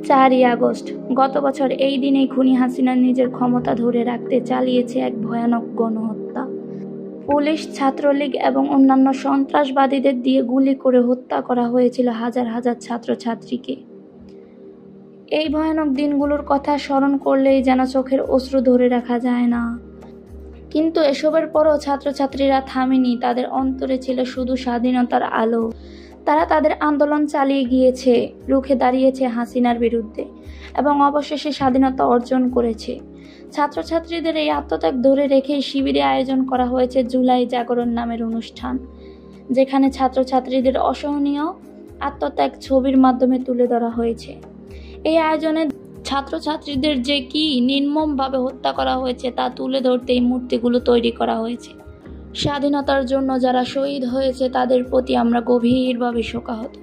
4ই August গত বছর এই দিনেই খুনি হাসিনা নিজের ক্ষমতা ধরে রাখতে চালিয়েছে এক ভয়ানক গণহত্যা। পুলিশ, ছাত্রলীগ এবং অন্যান্য সন্ত্রাসবাদীদের দিয়ে গুলি করে হত্যা করা হয়েছিল হাজার হাজার ছাত্রছাত্রীকে। এই ভয়ানক দিনগুলোর কথা স্মরণ করলেই যেন চোখের অশ্রু ধরে রাখা যায় না। কিন্তু এসবের পরও ছাত্রছাত্রীরা থামেনি, তাদের অন্তরে ছিল শুধু স্বাধীনতার আলো। তারা তাদের আন্দোলন চালিয়ে গিয়েছে, রুখে দাঁড়িয়েছে হাসিনার বিরুদ্ধে এবং অবশেষে স্বাধীনতা অর্জন করেছে। ছাত্রছাত্রীদের এই আত্মত্যাগ ধরে রেখেই শিবিরে আয়োজন করা হয়েছে জুলাই জাগরণ নামের অনুষ্ঠান, যেখানে ছাত্রছাত্রীদের অসহনীয় আত্মত্যাগ ছবির মাধ্যমে তুলে ধরা হয়েছে। এই আয়োজনে ছাত্রছাত্রীদের যে কি নির্মমভাবে হত্যা করা হয়েছে তা তুলে ধরতে এই মূর্তিগুলো তৈরি করা হয়েছে। স্বাধীনতার জন্য যারা শহীদ হয়েছে তাদের প্রতি আমরা গভীরভাবে শোকাহত।